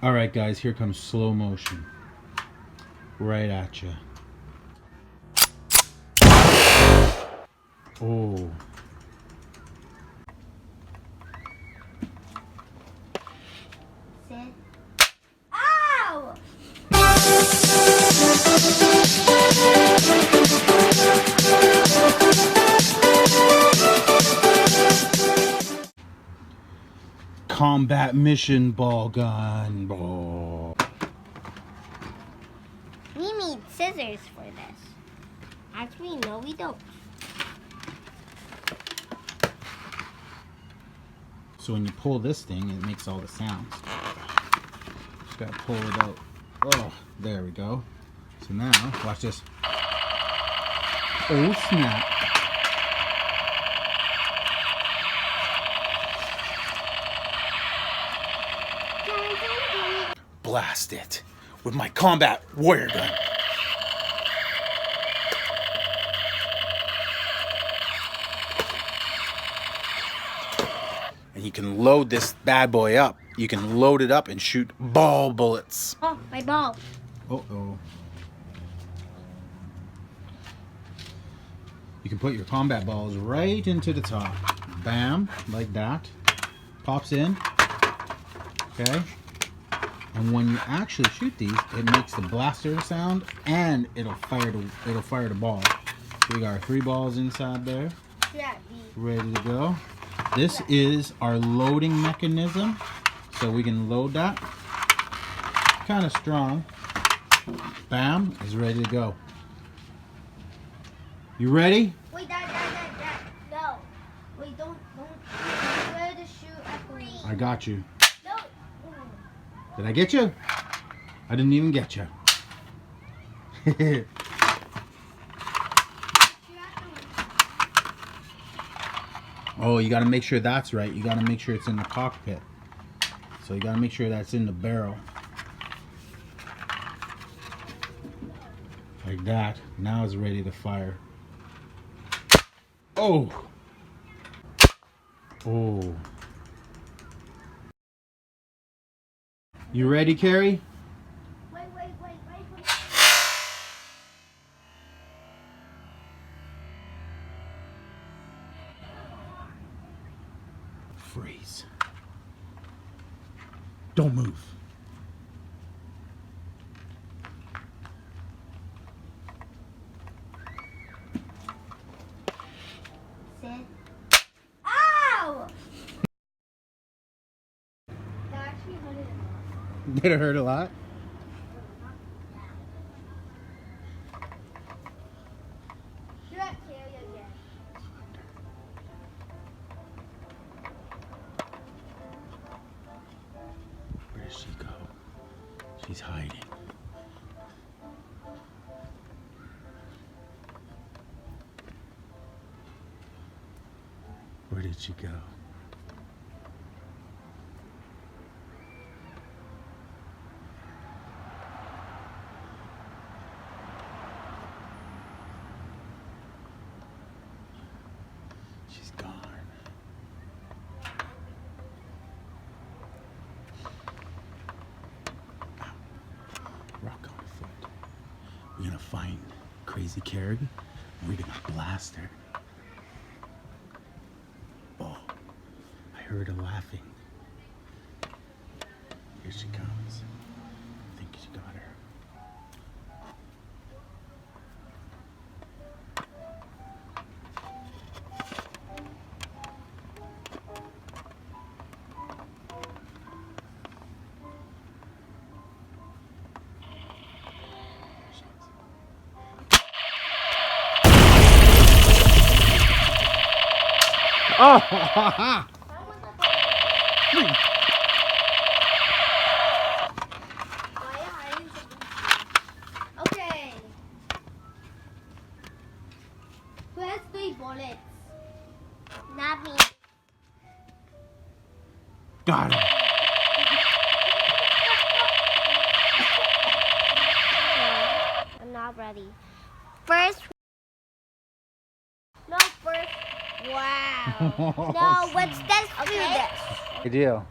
All right, guys, here comes slow motion. Right at you. Oh. Sit. Ow! Combat mission ball gun. Ball. We need scissors for this. Actually, no, we don't. So when you pull this thing, it makes all the sounds. Just gotta pull it out. Oh, there we go. So now, watch this. Oh, snap. Blast it with my combat warrior gun. And you can load this bad boy up. You can load it up and shoot ball bullets. Oh, my ball. Uh-oh. You can put your combat balls right into the top. Bam, like that. Pops in. Okay. And when you actually shoot these, it makes the blaster sound and it'll fire the ball. So we got our 3 balls inside there. Ready to go. This is our loading mechanism. So we can load that. Kind of strong. Bam, is ready to go. You ready? Wait, Dad. No. Wait, don't. Where to shoot at me. I got you. No. Did I get you? I didn't even get you. Oh, you got to make sure that's right. You got to make sure it's in the cockpit. So you got to make sure that's in the barrel. Like that. Now it's ready to fire. Oh. Oh. You ready, Carrie? Wait. Freeze. Don't move. Sit. Ow! That actually hurt it a lot. Did it hurt a lot? Shoot at Carrie again. Where does she go? She's hiding. Where did she go? She's gone. Ow. Rock on her foot. We're gonna find Crazy Carrie and we're gonna blast her. Oh, I heard her laughing. Here she comes. I think she got her. Oh, ha ha! Okay. Who has 3 bullets? Not me. Got it. I'm not ready. First. No, first. Wow. No, let's do this. Good deal.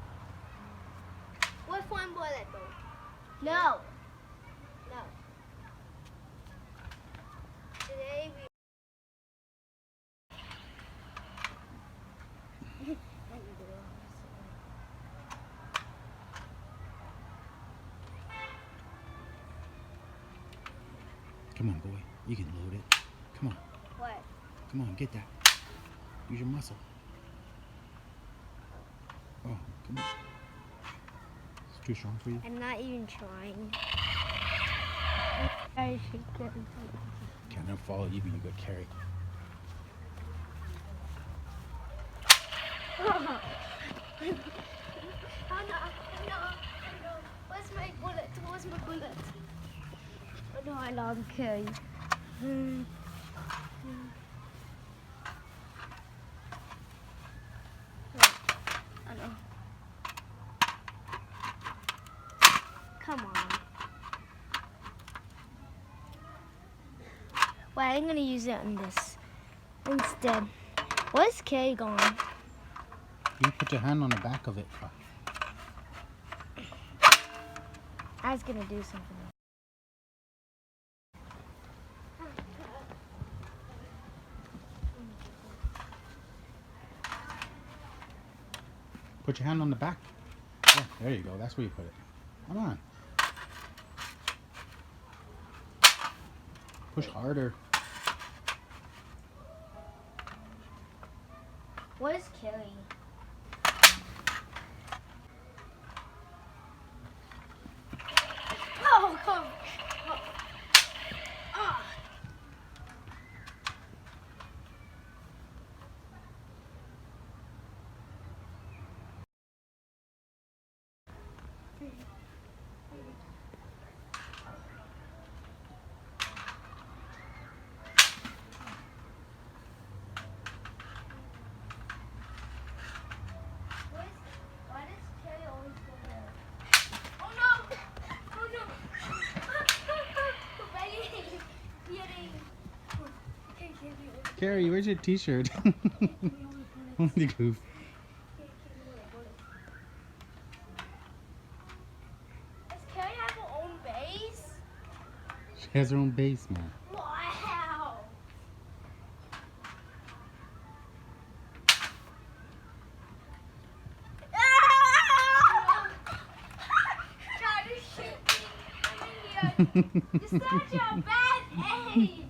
With 1 bullet though. No. No. Today we. Come on, boy. You can load it. Come on. What? Come on, get that. Use your muscle. Oh, come on. It's too strong for you? I'm not even trying. I should get Can't now follow you, but you got carry. Oh no. Where's my bullet? Where's my bullet? Oh no, I love Curry. Oh no. Come on. Well, I'm gonna use it on this instead. Where's Kay gone? You put your hand on the back of it. I was gonna do something. Put your hand on the back. Yeah, there you go. That's where you put it. Come on. Push harder. Where's Carrie? Oh, come. Oh. Ah. Why does Carrie always go there? Oh no! Oh no! Carrie, where's your t-shirt? The goof. Does Carrie have her own base? She has her own base, man. Wow! Try to shoot me. You're such a bad aim.